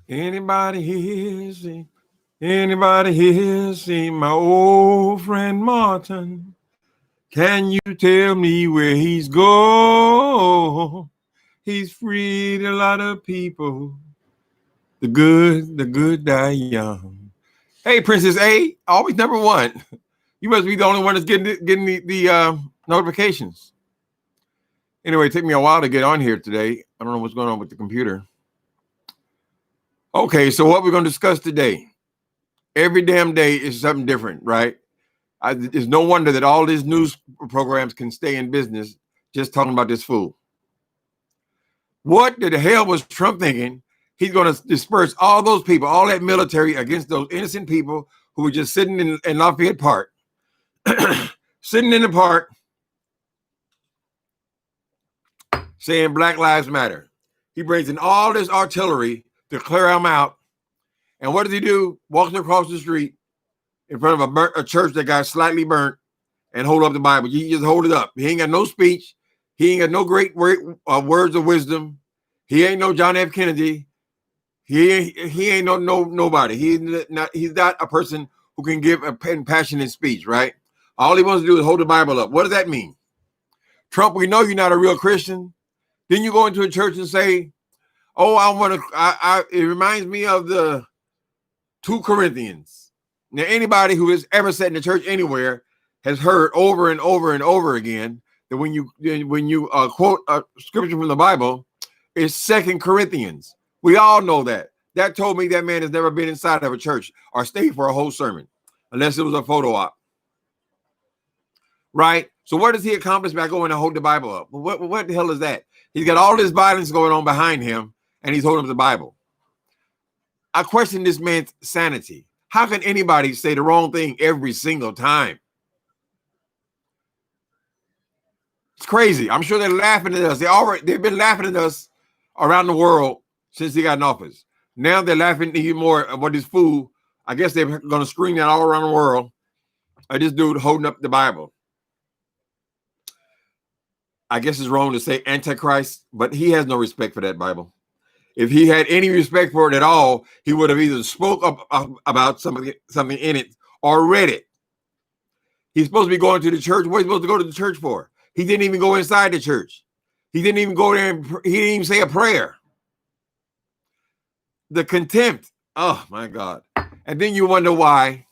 Anybody here see? Anybody here see my old friend Martin? Can you tell me where he's go? He's freed a lot of people. The good die young. Hey, Princess A, always number one. You must be the only one that's getting the notifications. Anyway, it took me a while to get on here today. I don't know what's going on with the computer. Okay, so what we're going to discuss today. Every damn day is something different, right? It's no wonder that all these news programs can stay in business just talking about this fool. What the hell was Trump thinking? He's going to disperse all those people, all that military against those innocent people who were just sitting in Lafayette Park, sitting in the park saying Black Lives Matter. He brings in all this artillery to clear them out. And what does he do? Walks across the street in front of a church that got slightly burnt and hold up the Bible. He just hold it up. He ain't got no speech. He ain't got no great words of wisdom. He ain't no John F. Kennedy. He ain't nobody. He's not a person who can give a passionate speech, right? All he wants to do is hold the Bible up. What does that mean? Trump, we know you're not a real Christian. Then you go into a church and say, "Oh, it reminds me of the 2 Corinthians." Now, anybody who has ever sat in a church anywhere has heard over and over and over again that when you quote a scripture from the Bible, it's 2 Corinthians. We all know that. That told me that man has never been inside of a church or stayed for a whole sermon, unless it was a photo op. Right? So what does he accomplish by going to hold the Bible up? What the hell is that? He's got all this violence going on behind him, and he's holding up the Bible. I question this man's sanity. How can anybody say the wrong thing every single time? It's crazy. I'm sure they're laughing at us. They've been laughing at us around the world since he got in office. Now they're laughing even more at what this fool. I guess they're going to scream that all around the world at this dude holding up the Bible. I guess it's wrong to say Antichrist, but he has no respect for that Bible. If he had any respect for it at all, he would have either spoke up about something in it or read it. He's supposed to be going to the church. What is he supposed to go to the church for? He didn't even go inside the church. He didn't even go there. He didn't even say a prayer. The contempt. Oh, my God. And then you wonder why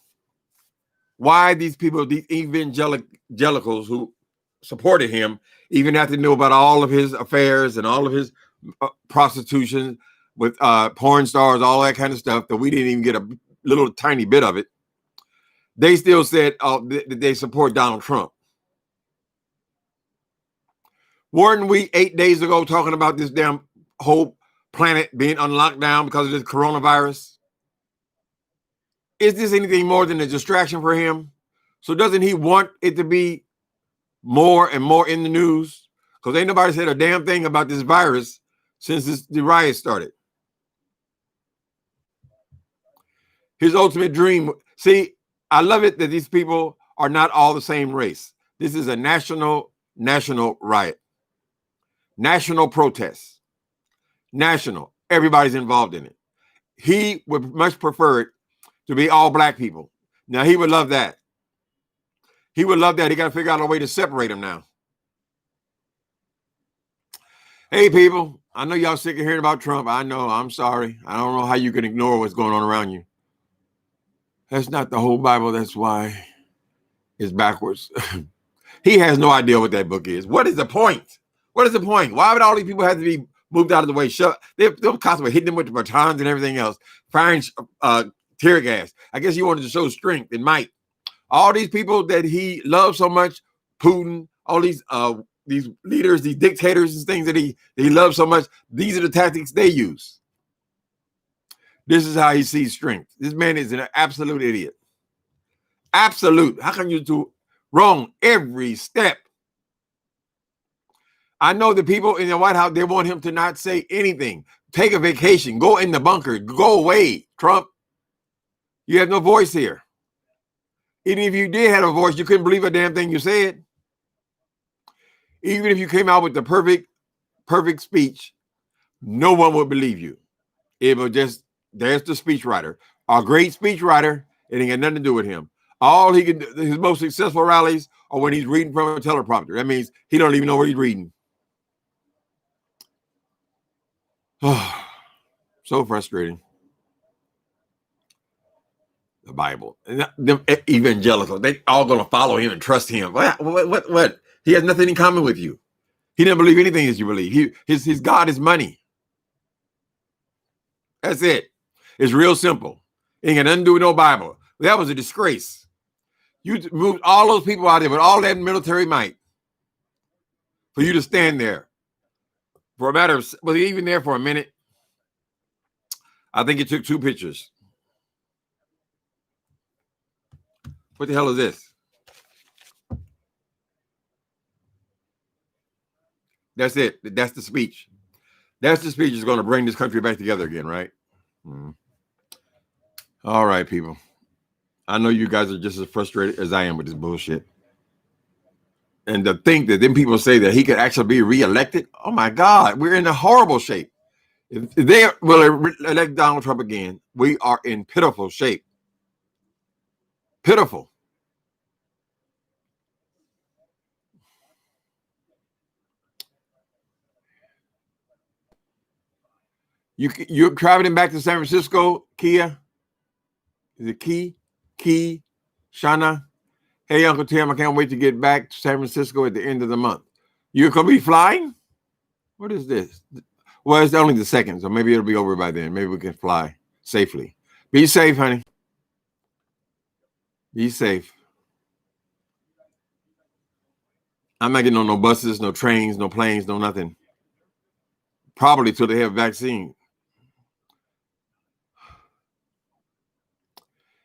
these people, these evangelicals who supported him, even have to know about all of his affairs and all of his prostitution with porn stars, all that kind of stuff that we didn't even get a little tiny bit of it. They still said that they support Donald Trump. Weren't we 8 days ago talking about this damn whole planet being on lockdown because of this coronavirus? Is this anything more than a distraction for him? So doesn't he want it to be more and more in the news? Because ain't nobody said a damn thing about this virus since the riot started. His ultimate dream. See, I love it that these people are not all the same race. This is a national riot. National protest. National. Everybody's involved in it. He would much prefer it to be all black people. Now, he would love that. He would love that. He got to figure out a way to separate them now. Hey, people. I know y'all sick of hearing about Trump. I know. I'm sorry. I don't know how you can ignore what's going on around you. That's not the whole Bible. That's why it's backwards. He has no idea what that book is. What is the point? What is the point? Why would all these people have to be moved out of the way? They're constantly hitting them with the batons and everything else, firing tear gas. I guess he wanted to show strength and might. All these people that he loves so much, Putin, all these leaders, these dictators and things that he loves so much, these are the tactics they use. This is how he sees strength. This man is an absolute idiot. Absolute. How can you do wrong every step? I know the people in the White House, they want him to not say anything. Take a vacation. Go in the bunker. Go away, Trump. You have no voice here. Even if you did have a voice, you couldn't believe a damn thing you said. Even if you came out with the perfect speech, no one would believe you. It was just, there's the speechwriter, a great speechwriter. It ain't got nothing to do with him. All he can do, his most successful rallies are when he's reading from a teleprompter. That means he don't even know what he's reading. So frustrating. The Bible, and the evangelicals, they all going to follow him and trust him. What? He has nothing in common with you. He didn't believe anything as you believe. His God is money. That's it. It's real simple. It ain't got nothing to do with no Bible. That was a disgrace. You moved all those people out there with all that military might for you to stand there for a matter of, was he even there for a minute? I think it took 2 pictures. What the hell is this? That's it. That's the speech. That's the speech that's going to bring this country back together again, right? All right, people. I know you guys are just as frustrated as I am with this bullshit. And to think that then people say that he could actually be reelected, oh my God, we're in a horrible shape. If they will elect Donald Trump again, we are in pitiful shape. Pitiful. You're traveling back to San Francisco, Kia? Is it Key? Shana? Hey, Uncle Tim, I can't wait to get back to San Francisco at the end of the month. You're going to be flying? What is this? Well, it's only the 2nd, so maybe it'll be over by then. Maybe we can fly safely. Be safe, honey. Be safe. I'm not getting on no buses, no trains, no planes, no nothing. Probably till they have a vaccine.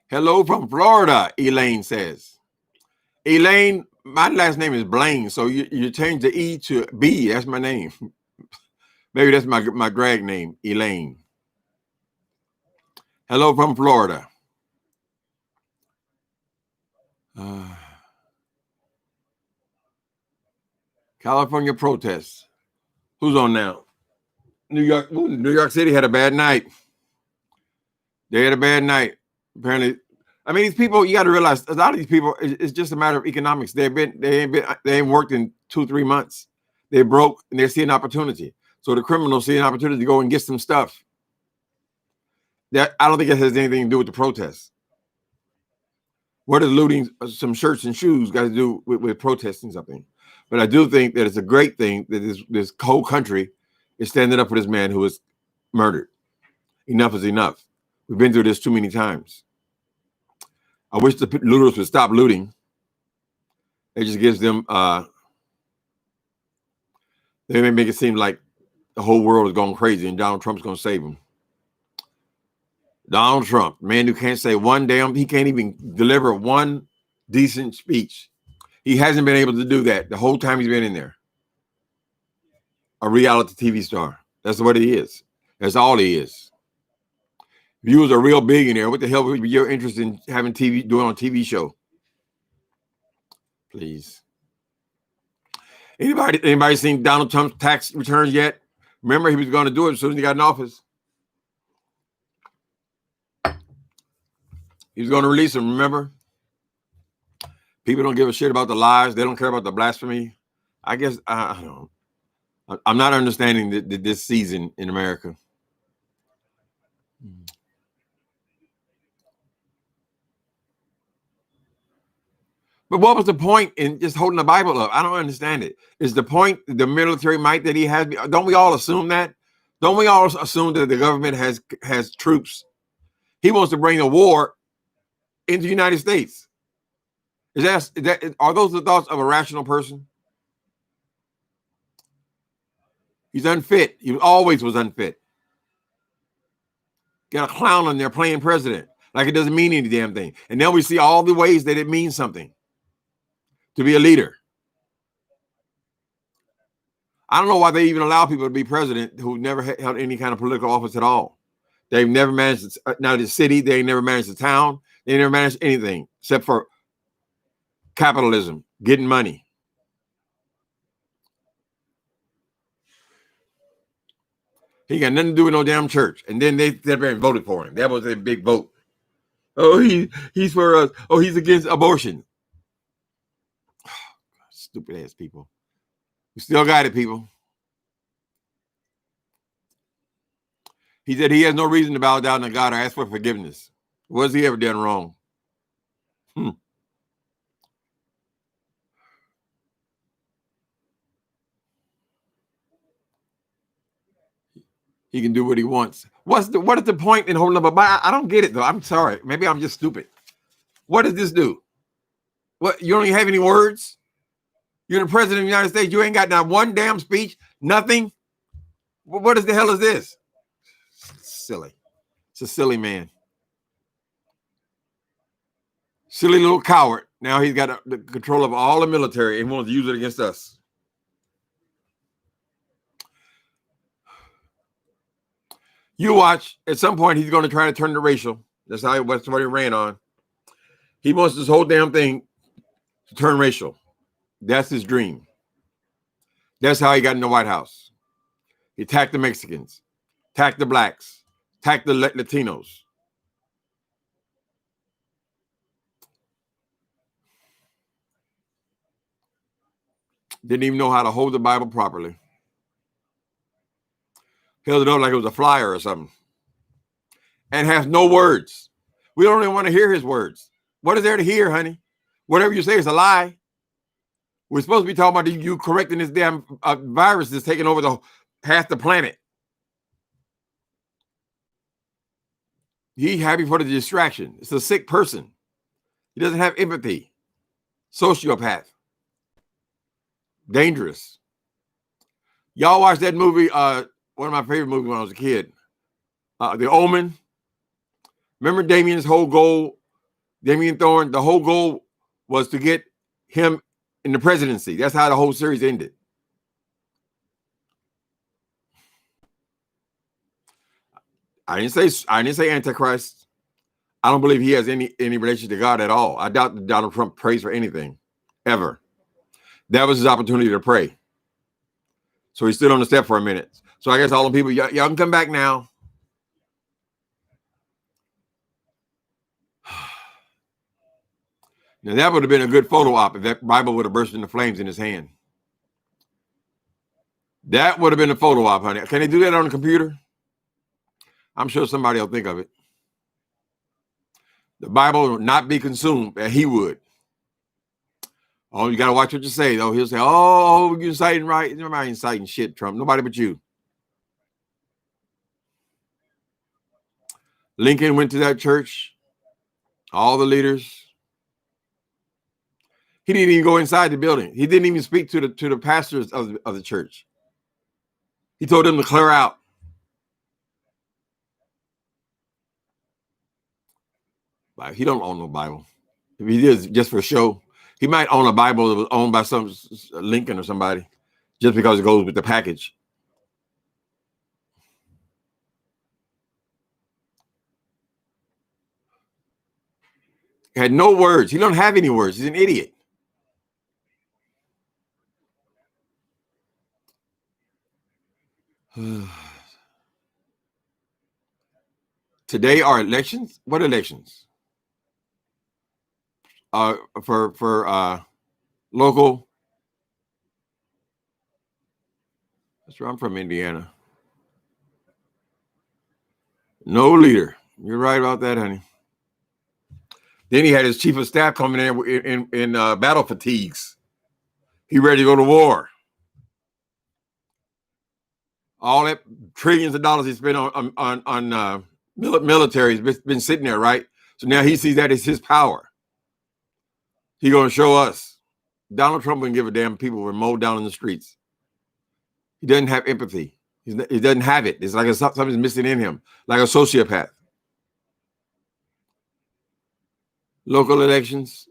Hello from Florida, Elaine says. Elaine, my last name is Blaine, so you change the E to B. That's my name. Maybe that's my drag name, Elaine. Hello from Florida. California protests. Who's on now? New York City had a bad night. They had a bad night. Apparently, I mean, these people, you got to realize a lot of these people, it's just a matter of economics. They ain't worked in 2-3 months. They're broke and they're seeing opportunity. So the criminals see an opportunity to go and get some stuff. That I don't think it has anything to do with the protests. What does looting some shirts and shoes got to do with protesting something? But I do think that it's a great thing that this whole country is standing up for this man who was murdered. Enough is enough. We've been through this too many times. I wish the looters would stop looting. It just gives them, they may make it seem like the whole world is going crazy and Donald Trump's going to save them. Donald Trump, man who can't say he can't even deliver one decent speech. He hasn't been able to do that the whole time he's been in there. A reality TV star. That's what he is. That's all he is. If you was a real billionaire, what the hell would be your interest in having doing on a TV show? Please. Anybody seen Donald Trump's tax returns yet? Remember, he was going to do it as soon as he got in office. He was going to release them, remember? People don't give a shit about the lies. They don't care about the blasphemy. I guess, I don't know. I'm not understanding this season in America. But what was the point in just holding the Bible up? I don't understand it. Is the point the military might that he has? Don't we all assume that? Don't we all assume that the government has troops? He wants to bring a war into the United States. Are those the thoughts of a rational person? He's unfit. He always was unfit. Got a clown on there playing president like it doesn't mean any damn thing. And now we see all the ways that it means something to be a leader. I don't know why they even allow people to be president who never held any kind of political office at all. They've never managed now the city. They never managed the town. They never managed anything except for capitalism, getting money. He got nothing to do with no damn church. And then they sat there and voted for him. That was a big vote. Oh, he's for us. Oh, he's against abortion. Stupid ass people. We still got it, people. He said he has no reason to bow down to God or ask for forgiveness. What has he ever done wrong? He can do what he wants. What is the point in holding up a Bible? I don't get it though. I'm sorry. Maybe I'm just stupid. What does this do? What, you don't even have any words? You're the president of the United States. You ain't got not one damn speech, nothing. What the hell is this? Silly. It's a silly man. Silly little coward. Now he's got the control of all the military and wants to use it against us. You watch, at some point, he's going to try to turn it racial. That's what he ran on. He wants this whole damn thing to turn racial. That's his dream. That's how he got in the White House. He attacked the Mexicans, attacked the blacks, attacked the Latinos. Didn't even know how to hold the Bible properly. Held it up like it was a flyer or something. And has no words. We don't even want to hear his words. What is there to hear, honey? Whatever you say is a lie. We're supposed to be talking about you correcting this damn virus that's taking over half the planet. He's happy for the distraction. It's a sick person. He doesn't have empathy. Sociopath. Dangerous. Y'all watch that movie, one of my favorite movies when I was a kid, The Omen. Remember Damien's whole goal, Damien Thorne, the whole goal was to get him in the presidency. That's how the whole series ended. I didn't say Antichrist. I don't believe he has any relation to God at all. I doubt that Donald Trump prays for anything, ever. That was his opportunity to pray. So he stood on the step for a minute. So I guess all the people, y'all can come back now. Now that would have been a good photo op if that Bible would have burst into flames in his hand. That would have been a photo op, honey. Can they do that on the computer? I'm sure somebody will think of it. The Bible will not be consumed as he would. Oh, you got to watch what you say, though. He'll say, oh, you're inciting, right? Nobody inciting shit, Trump. Nobody but you. Lincoln went to that church. All the leaders. He didn't even go inside the building. He didn't even speak to the pastors of the church. He told them to clear out. Like, he don't own no Bible. If he is just for show, he might own a Bible that was owned by some Lincoln or somebody, just because it goes with the package. He had no words. He don't have any words. He's an idiot. Today are elections. What elections? For local. That's where I'm from, Indiana. No leader. You're right about that, honey. Then he had his chief of staff coming in battle fatigues. He ready to go to war. All that trillions of dollars he spent on military has been sitting there, right? So now he sees that as his power. He's going to show us. Donald Trump wouldn't give a damn. People were mowed down in the streets. He doesn't have empathy. He doesn't have it. It's like something's missing in him, like a sociopath. Local elections.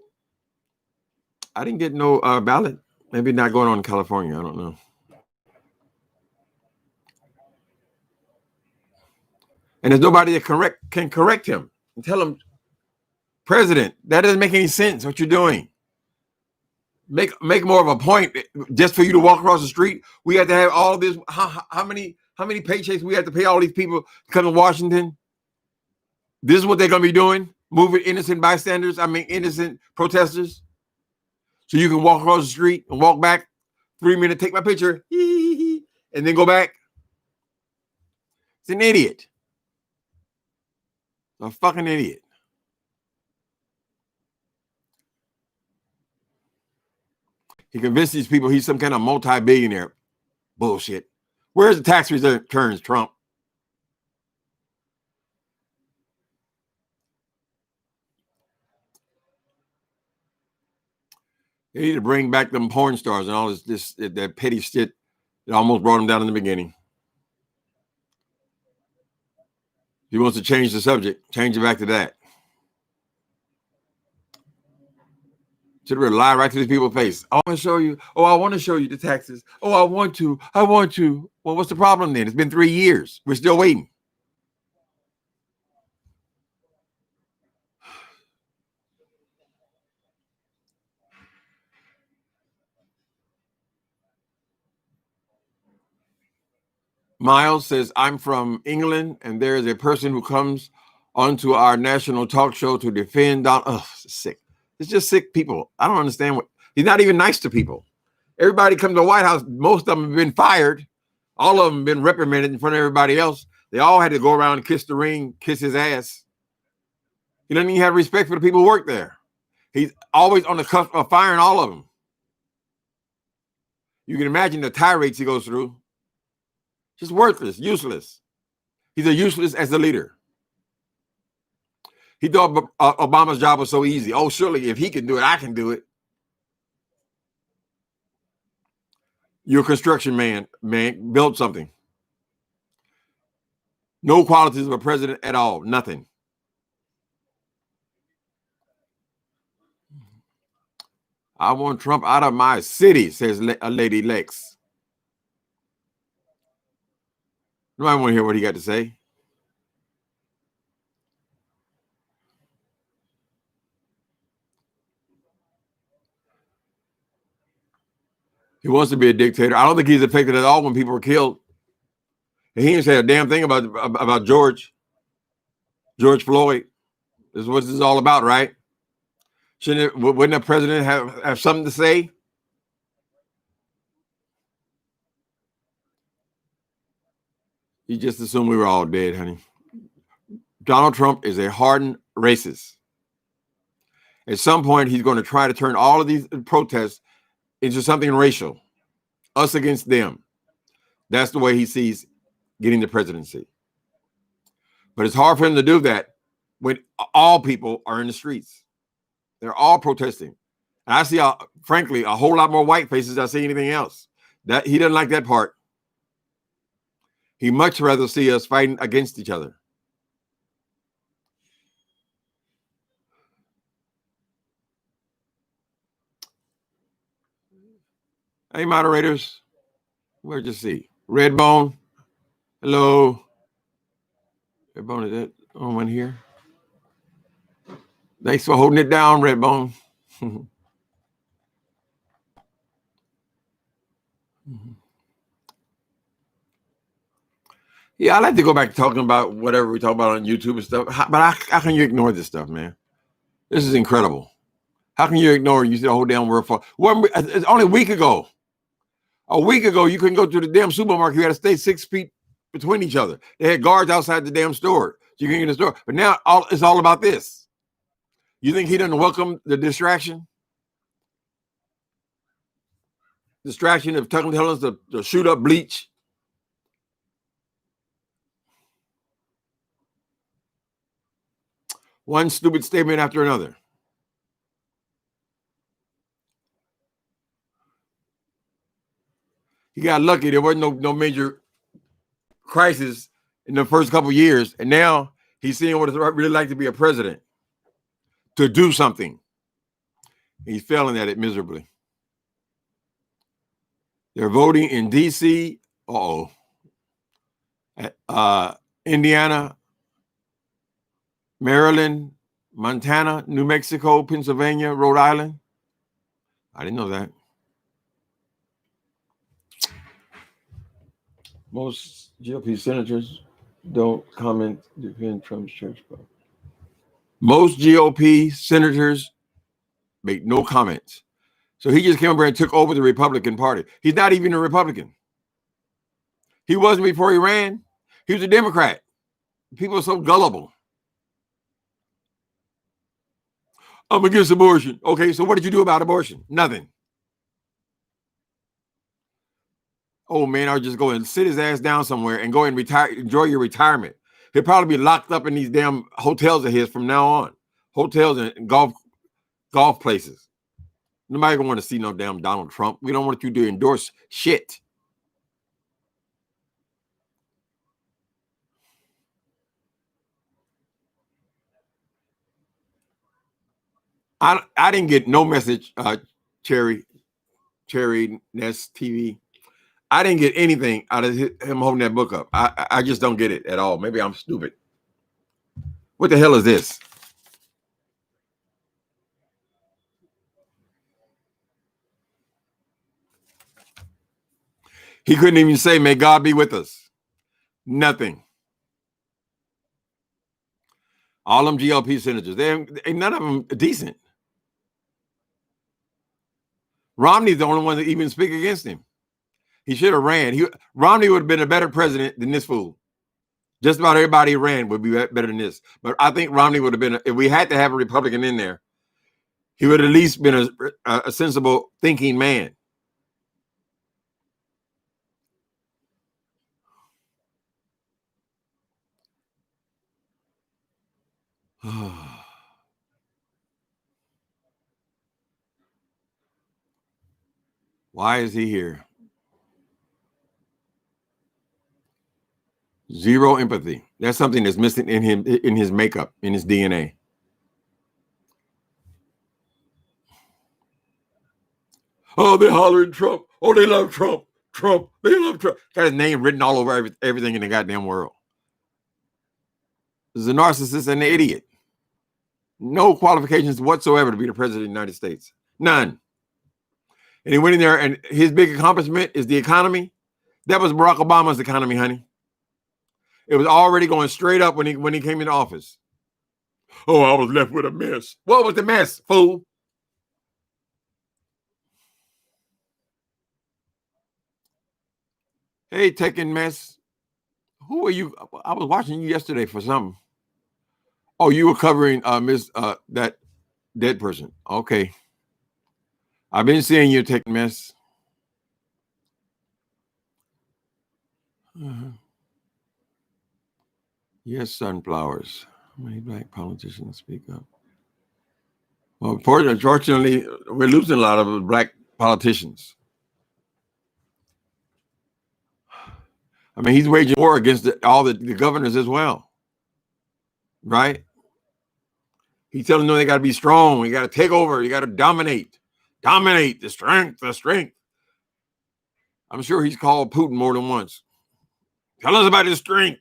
I didn't get no ballot. Maybe not going on in California. I don't know. And there's nobody that can correct him and tell him, President, that doesn't make any sense what you're doing. Make more of a point just for you to walk across the street. We have to have all this. How how many paychecks we have to pay all these people to come to Washington? This is what they're going to be doing, moving innocent bystanders, innocent protesters. So you can walk across the street and walk back 3 minutes, take my picture, and then go back. It's an idiot. A fucking idiot. He convinced these people he's some kind of multi-billionaire. Bullshit. Where's the tax returns, Trump? They need to bring back them porn stars and all that petty shit that almost brought him down in the beginning. He wants to change the subject, change it back to that. Should lie right to these people's face. I want to show you. Oh, I want to show you the taxes. Oh, I want to. Well, what's the problem then? It's been 3 years. We're still waiting. Miles says, I'm from England, and there is a person who comes onto our national talk show to defend Donald. Oh, it's sick. It's just sick people. I don't understand what. He's not even nice to people. Everybody comes to the White House. Most of them have been fired. All of them have been reprimanded in front of everybody else. They all had to go around and kiss the ring, kiss his ass. He doesn't even have respect for the people who work there. He's always on the cusp of firing all of them. You can imagine the tirades he goes through. Just worthless, useless. He's a useless as a leader. He thought Obama's job was so easy. Oh, surely if he can do it, I can do it. You're a construction man, build something. No qualities of a president at all, nothing. I want Trump out of my city, says a lady Lex. Nobody want to hear what he got to say. He wants to be a dictator. I don't think he's affected at all when people were killed. And he didn't say a damn thing about George Floyd. This is what this is all about, right? Wouldn't a president have something to say? He just assumed we were all dead, honey. Donald Trump is a hardened racist. At some point, he's going to try to turn all of these protests into something racial. Us against them. That's the way he sees getting the presidency. But it's hard for him to do that when all people are in the streets. They're all protesting. And I see, frankly, a whole lot more white faces than I see anything else. That he doesn't like that part. He'd much rather see us fighting against each other. Hey, moderators. Where'd you see? Redbone. Hello. Redbone, is that on one here? Thanks for holding it down, Redbone. Yeah, I like to go back to talking about whatever we talk about on YouTube and stuff. But how can you ignore this stuff, man? This is incredible. How can you ignore it? You see the whole damn world fall? It's only a week ago. A week ago, you couldn't go to the damn supermarket. You had to stay 6 feet between each other. They had guards outside the damn store. So you can get in the store. But now it's all about this. You think he doesn't welcome the distraction? Distraction of telling us to shoot up bleach. One stupid statement after another. He got lucky. There wasn't no major crisis in the first couple of years. And now he's seeing what it's really like to be a president. To do something. He's failing at it miserably. They're voting in D.C. Indiana, Maryland, Montana, New Mexico, Pennsylvania, Rhode Island. I didn't know that. Most GOP senators don't comment defend Trump's church vote. Most GOP senators make no comments. So he just came over and took over the Republican Party. He's not even a Republican. He wasn't before he ran. He was a Democrat. People are so gullible. I'm against abortion. Okay, so what did you do about abortion? Nothing. Oh man, I'll just go and sit his ass down somewhere and go and retire, enjoy your retirement. He'll probably be locked up in these damn hotels of his from now on. Hotels and golf places. Nobody gonna want to see no damn Donald Trump. We don't want you to endorse shit. I didn't get no message, Cherry Nest TV. I didn't get anything out of him holding that book up. I just don't get it at all. Maybe I'm stupid. What the hell is this? He couldn't even say, may God be with us. Nothing. All them GOP senators, they none of them decent. Romney's the only one that even speak against him. He should have ran. Romney would have been a better president than this fool. Just about everybody who ran would be better than this. But I think Romney would have been, if we had to have a Republican in there, he would have at least been a sensible thinking man. Why is he here? Zero empathy. That's something that's missing in him, in his makeup, in his DNA. Oh, they're hollering Trump. Oh, they love Trump. Trump. They love Trump. Got his name written all over everything in the goddamn world. This is a narcissist and an idiot. No qualifications whatsoever to be the president of the United States. None. And he went in there, and his big accomplishment is the economy. That was Barack Obama's economy, honey. It was already going straight up when he came into office. Oh, I was left with a mess. What was the mess, fool? Hey, taking mess. Who are you? I was watching you yesterday for something. Oh, you were covering that dead person. Okay. I've been seeing you taking mess. Yes, sunflowers. How many black politicians speak up? Well, unfortunately, we're losing a lot of black politicians. I mean, he's waging war against all the governors as well, right? He's telling them they got to be strong. You got to take over. You got to dominate the strength. I'm sure he's called Putin more than once. Tell us about his strength.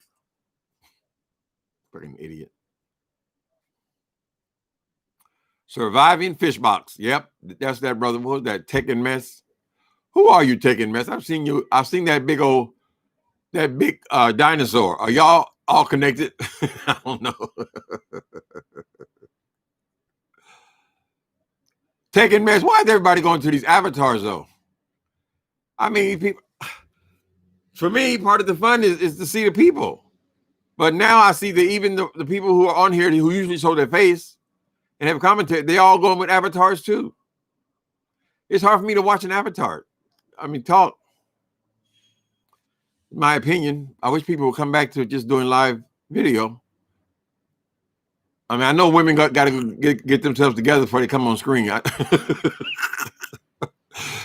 Fucking idiot. Surviving fish box. Yep, that's that brother. What was that taking mess? Who are you taking mess? I've seen that big dinosaur. Are y'all all connected? I don't know. Taking mess. Why is everybody going to these avatars though? I mean, people. For me, part of the fun is to see the people. But now I see that even the people who are on here who usually show their face and have commented, they all going with avatars too. It's hard for me to watch an avatar. I mean, talk. In my opinion, I wish people would come back to just doing live video. I mean, I know women got to get themselves together before they come on screen.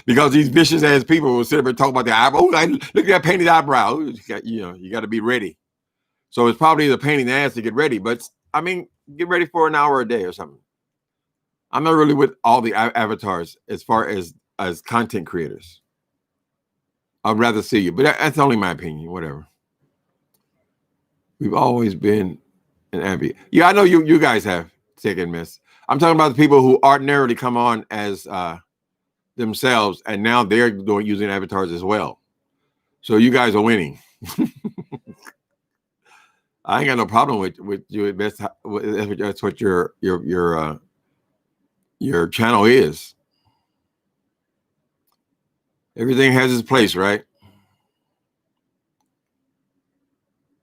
Because these vicious ass people will sit up and talk about their eyebrow. Oh, look at that painted eyebrow. You got to be ready. So it's probably the pain in the ass to get ready. But I mean, get ready for an hour a day or something. I'm not really with all the avatars as far as content creators. I'd rather see you, but that's only my opinion. Whatever. We've always been an avid. Yeah, I know you guys have taken miss. I'm talking about the people who ordinarily come on as themselves, and now they're using avatars as well. So you guys are winning. I ain't got no problem with you. That's what your channel is. Everything has its place, right?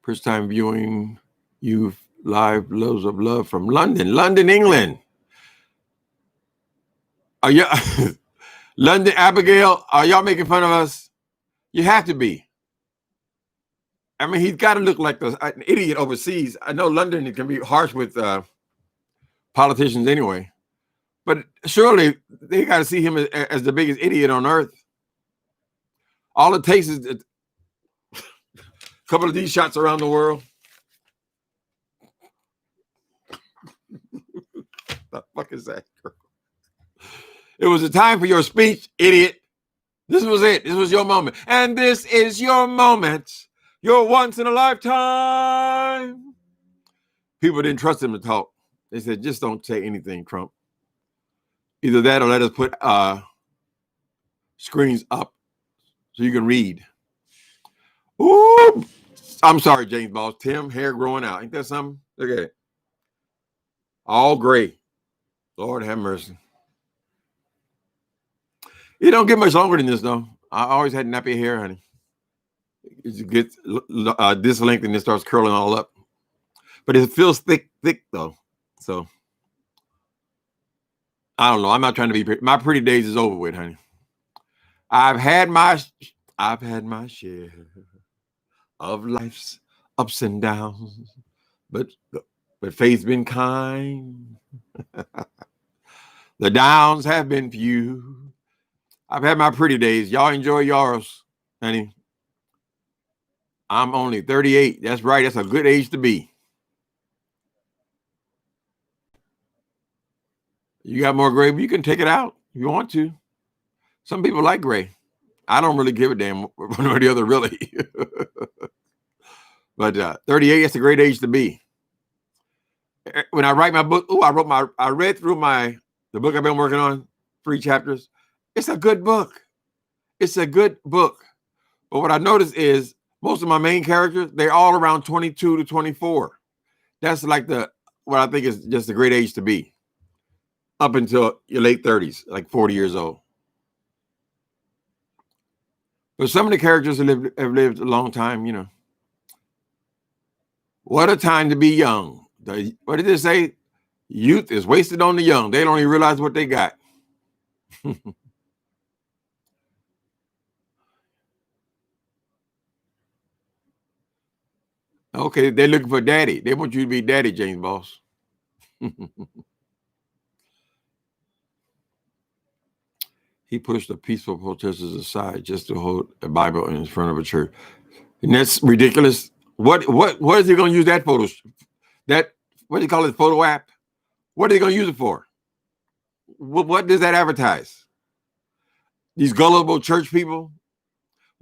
First time viewing you live, loads of love from London, England. Are you London, Abigail? Are y'all making fun of us? You have to be. I mean, he's got to look like an idiot overseas. I know London can be harsh with politicians anyway, but surely they got to see him as the biggest idiot on earth. All it takes is a couple of these shots around the world. The fuck is that, girl? It was a time for your speech, idiot. This was it. This was your moment. And this is your moment. Your once in a lifetime. People didn't trust him to talk. They said, just don't say anything, Trump. Either that or let us put screens up so you can read. Ooh, I'm sorry, James Boss. Tim, hair growing out. Ain't that something? Look at it. All gray. Lord have mercy. It don't get much longer than this, though. I always had nappy hair, honey. It gets this length and it starts curling all up. But it feels thick, though. So, I don't know. I'm not trying to be pretty. My pretty days is over with, honey. I've had my share of life's ups and downs, but faith's been kind. The downs have been few. I've had my pretty days. Y'all enjoy yours, honey. I'm only 38. That's right. That's a good age to be. You got more gray, but you can take it out if you want to. Some people like gray. I don't really give a damn one or the other, really. But 38, that's a great age to be. When I write my book, I read through the book I've been working on, 3 chapters. It's a good book. It's a good book. But what I noticed is most of my main characters, they're all around 22 to 24. That's like what I think is just a great age to be. Up until your late 30s, like 40 years old. But some of the characters have lived a long time, you know. What a time to be young. What did it say? Youth is wasted on the young. They don't even realize what they got. Okay, they're looking for daddy. They want you to be daddy, James Boss. He pushed the peaceful protesters aside just to hold a Bible in front of a church. And that's ridiculous. What is he going to use that photo? What do you call it, photo app? What are they going to use it for? What does that advertise? These gullible church people.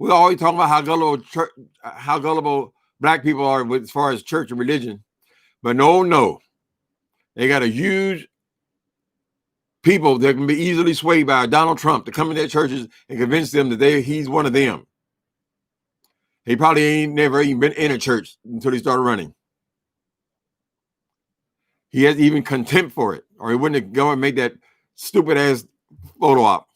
We're always talking about how gullible black people are as far as church and religion. But no. They got a huge people that can be easily swayed by Donald Trump to come in their churches and convince them that he's one of them. He probably ain't never even been in a church until he started running. He has even contempt for it, or he wouldn't have go and make that stupid ass photo op.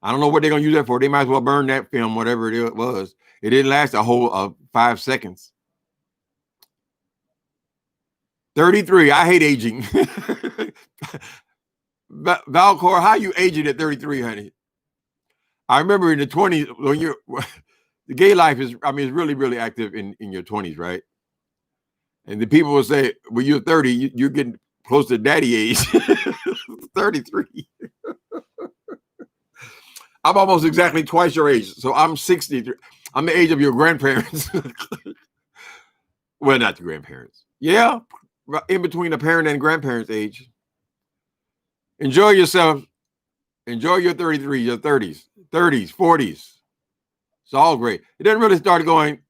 I don't know what they're gonna use that for. They might as well burn that film, whatever it was. It didn't last a whole 5 seconds. 33. I hate aging. Valcor, how you aging at 33, honey? I remember in the 20s when the gay life is really, really active in your 20s, right? And the people will say, when you're 30, you're getting close to daddy age. 33. I'm almost exactly twice your age. So I'm 60. I'm the age of your grandparents. Well, not the grandparents. Yeah, in between the parent and grandparents' age. Enjoy yourself. Enjoy your 33, your 30s, 40s. It's all great. It doesn't really start going.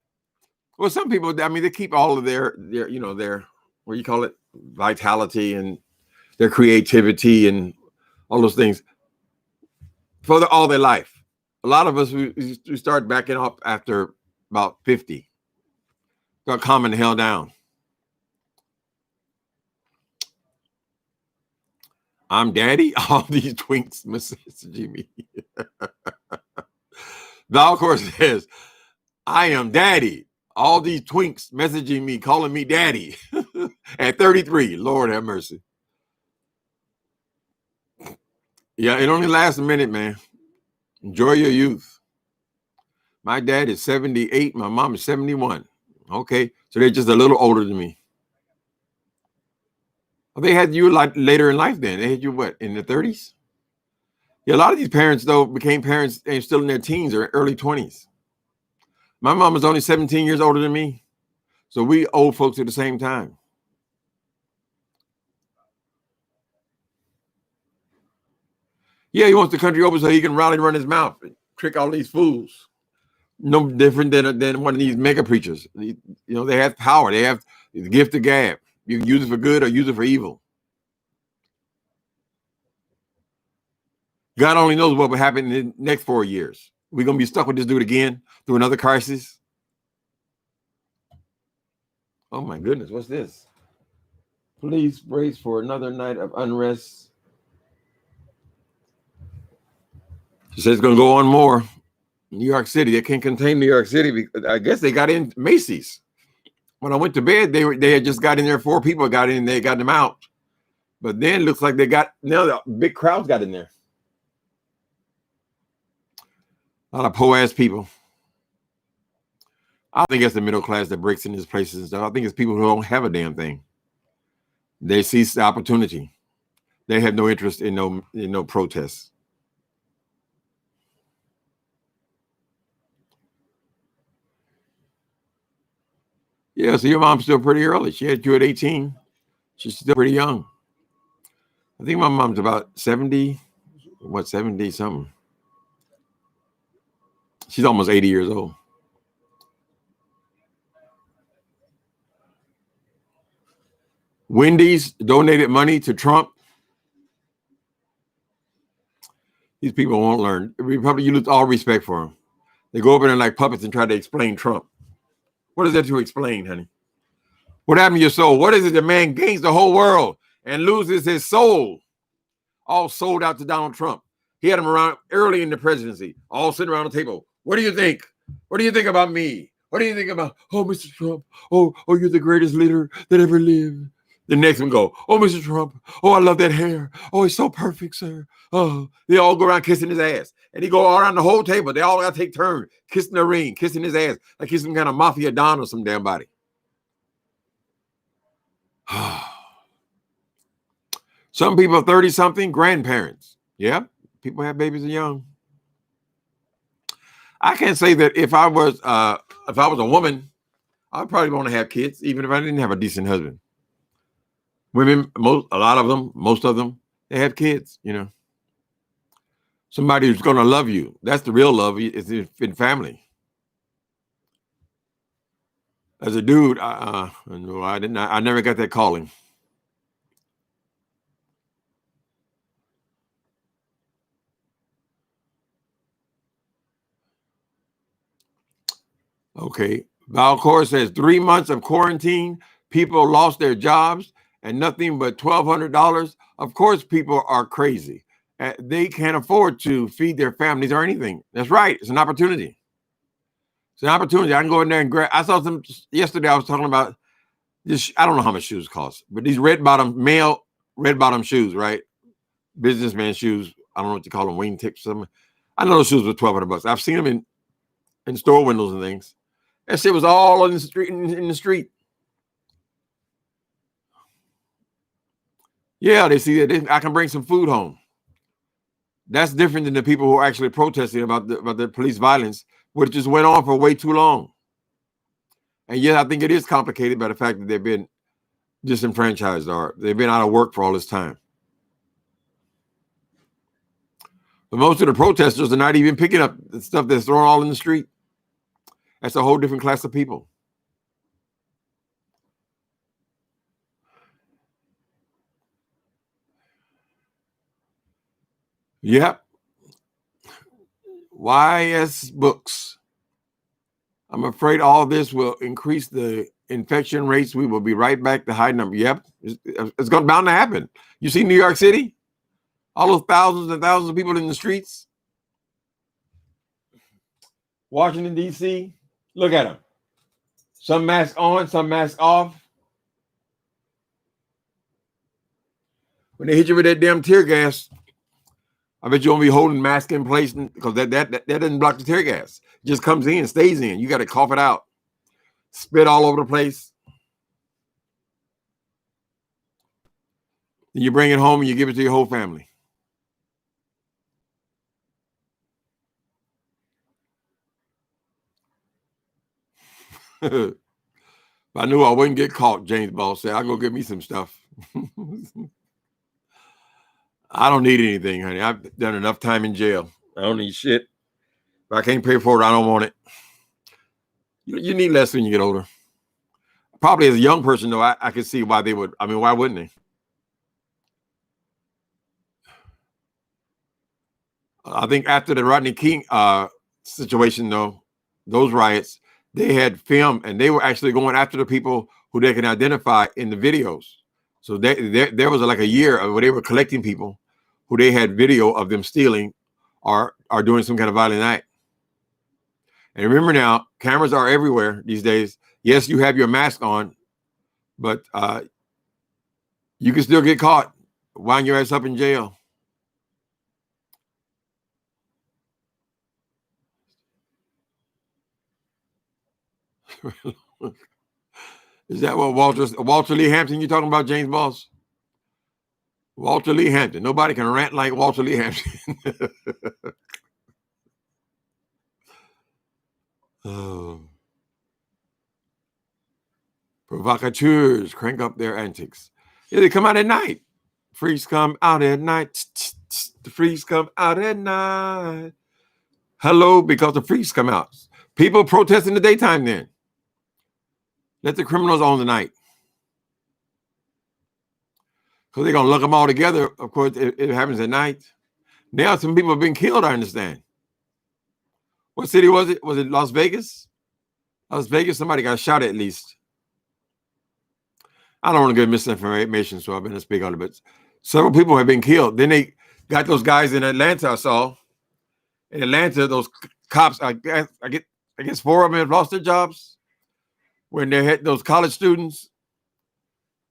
Well, some people, they keep all of their what do you call it, vitality and their creativity and all those things for all their life. A lot of us, we start backing up after about 50. Start calming the hell down. I'm daddy. All these twinks messaging me. Val, of course, says, I am daddy. All these twinks messaging me, calling me daddy at 33. Lord have mercy. Yeah, it only lasts a minute, man. Enjoy your youth. My dad is 78. My mom is 71. Okay, so they're just a little older than me. Well, they had you like later in life then. They had you what, in the 30s? Yeah, a lot of these parents, though, became parents and still in their teens or early 20s. My mom was only 17 years older than me. So we old folks at the same time. Yeah, he wants the country open so he can rally run his mouth and trick all these fools. No different than one of these mega preachers. You know, they have power. They have the gift of gab. You can use it for good or use it for evil. God only knows what will happen in the next 4 years. We're going to be stuck with this dude again through another crisis. Oh, my goodness. What's this? Please brace for another night of unrest. She says it's going to go on more. New York City. They can't contain New York City because I guess they got in Macy's. When I went to bed, they had just got in there. 4 people got in. They got them out. But then it looks like they got, now the big crowds got in there. A lot of poor-ass people. I think it's the middle class that breaks in these places and stuff. I think it's people who don't have a damn thing. They seize the opportunity. They have no interest in no protests. Yeah, so your mom's still pretty early. She had you at 18. She's still pretty young. I think my mom's about 70, 70 something. She's almost 80 years old. Wendy's donated money to Trump. These people won't learn. Probably you lose all respect for them. They go over there like puppets and try to explain Trump. What is that to explain, honey? What happened to your soul? What is it that man gains the whole world and loses his soul? All sold out to Donald Trump. He had him around early in the presidency, all sitting around the table. What do you think? What do you think about me? What do you think about, oh, Mr. Trump? Oh, you're the greatest leader that ever lived. The next one go, oh, Mr. Trump. Oh, I love that hair. Oh, it's so perfect, sir. Oh, they all go around kissing his ass. And he go all around the whole table. They all got to take turns kissing the ring, kissing his ass, like he's some kind of mafia don or some damn body. Some people are 30-something, grandparents. Yeah, people have babies young. I can't say that if I was a woman, I'd probably want to have kids, even if I didn't have a decent husband. Women, most of them, they have kids, you know. Somebody who's going to love you. That's the real love, is in family. As a dude, I never got that calling. Okay. Valcor says 3 months of quarantine, people lost their jobs and nothing but $1,200. Of course, people are crazy. They can't afford to feed their families or anything. That's right. It's an opportunity. It's an opportunity. I can go in there and grab. I saw some yesterday. I was talking about this. I don't know how much shoes cost, but these male red bottom shoes, right? Businessman shoes. I don't know what you call them, wingtips. Something. I know those shoes were $1,200. I've seen them in store windows and things. That shit was all on the street in the street. Yeah, they see that I can bring some food home. That's different than the people who are actually protesting about the police violence, which just went on for way too long. And yet I think it is complicated by the fact that they've been disenfranchised or they've been out of work for all this time. But most of the protesters are not even picking up the stuff that's thrown all in the street. That's a whole different class of people. Yep. YS Books. I'm afraid all this will increase the infection rates. We will be right back to high number. Yep, it's going bound to happen. You see New York City, all those thousands and thousands of people in the streets. Washington D.C., look at them. Some mask on, some mask off. When they hit you with that damn tear gas, I bet you won't be holding mask in place because that doesn't block the tear gas. It just comes in, stays in. You got to cough it out. Spit all over the place. Then you bring it home and you give it to your whole family. If I knew I wouldn't get caught, James Ball said, I'll go get me some stuff. I don't need anything, honey. I've done enough time in jail. I don't need shit. If I can't pay for it, I don't want it. You need less when you get older. Probably as a young person, though, I could see why they would. I mean, why wouldn't they? I think after the Rodney King situation, though, those riots, they had film and they were actually going after the people who they can identify in the videos. So there was like a year where they were collecting people who they had video of them stealing or are doing some kind of violent act. And remember now, cameras are everywhere these days. Yes, you have your mask on, but you can still get caught, wind your ass up in jail. Is that what Walter Lee Hampton you're talking about, James Boss? Walter Lee Hampton. Nobody can rant like Walter Lee Hampton. Oh. Provocateurs crank up their antics. Yeah, they come out at night. Freaks come out at night. The freaks come out at night. Hello, because the freaks come out. People protest in the daytime then. Let the criminals own the night. Because they're going to look them all together. Of course, it happens at night. Now some people have been killed, I understand. What city was it? Was it Las Vegas? Las Vegas, somebody got shot at least. I don't want to give misinformation, so I've been to speak on it, but several people have been killed. Then they got those guys in Atlanta, I saw. In Atlanta, those cops, I guess 4 of them have lost their jobs when they had those college students.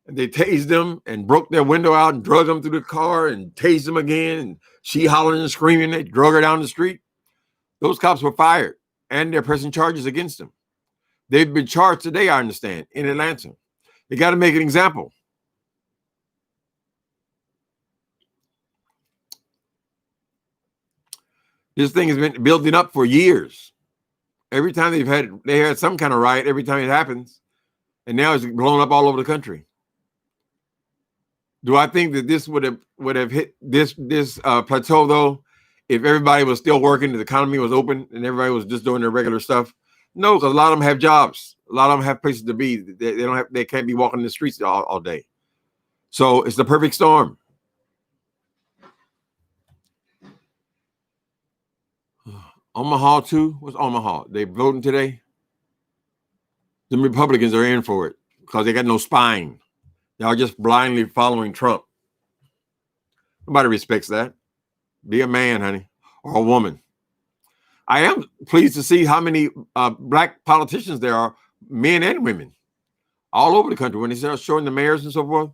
And they tased them and broke their window out and drug them through the car and tased them again. And she hollering and screaming. They drug her down the street. Those cops were fired and they're pressing charges against them. They've been charged today, I understand, in Atlanta. They got to make an example. This thing has been building up for years. Every time they had some kind of riot, every time it happens. And now it's blown up all over the country. Do I think that this would have hit this plateau though, if everybody was still working, the economy was open, and everybody was just doing their regular stuff? No, because a lot of them have jobs. A lot of them have places to be. They can't be walking the streets all day. So it's the perfect storm. Omaha too. What's Omaha? They voting today. The Republicans are in for it because they got no spine. They are just blindly following Trump. Nobody respects that. Be a man, honey, or a woman. I am pleased to see how many black politicians there are, men and women, all over the country. When they start showing the mayors and so forth,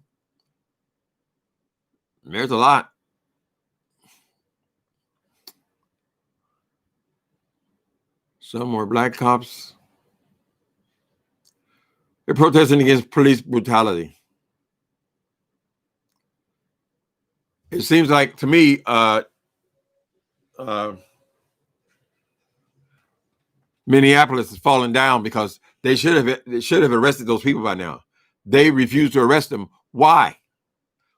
there's a lot. Some more black cops. They're protesting against police brutality. It seems like to me, Minneapolis is falling down because they should have arrested those people by now. They refused to arrest them. Why?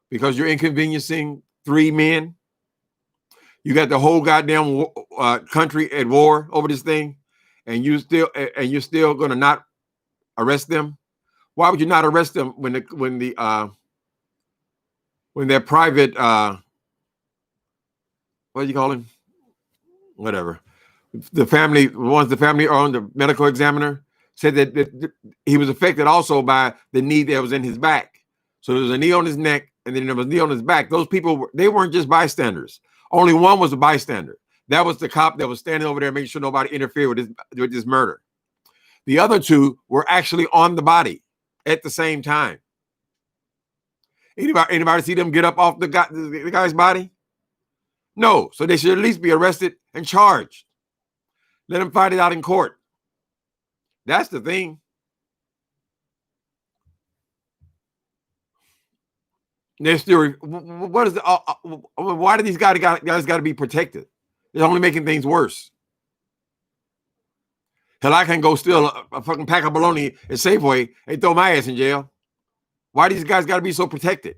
Because you're inconveniencing 3 men. You got the whole goddamn country at war over this thing, and you're still going to not arrest them. Why would you not arrest them when their private what do you call him? Whatever. The family, once the family on the medical examiner said that he was affected also by the knee that was in his back. So there was a knee on his neck, and then there was a knee on his back. Those people, they weren't just bystanders. Only one was a bystander. That was the cop that was standing over there making sure nobody interfered with this murder. The other two were actually on the body at the same time. Anybody see them get up off the guy's body? No. So they should at least be arrested and charged. Let them fight it out in court. That's the thing. They're still, what is the, why do these guys got to be protected? They're only making things worse. Hell, I can go steal a fucking pack of bologna at Safeway and throw my ass in jail. Why do these guys got to be so protected?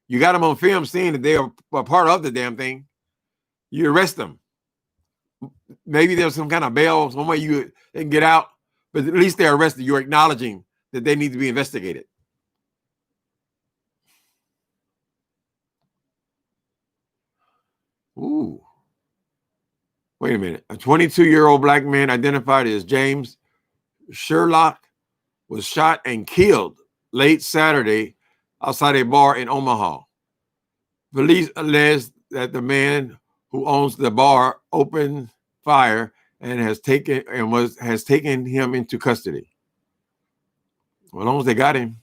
You got them on film seeing that they are a part of the damn thing. You arrest them. Maybe there's some kind of bail, some way they can get out, but at least they're arrested. You're acknowledging that they need to be investigated. Ooh. Wait a minute. A 22-year-old black man identified as James Sherlock was shot and killed late Saturday outside a bar in Omaha. Police allege that the man who owns the bar opened fire and has taken him into custody. Well, as long as they got him.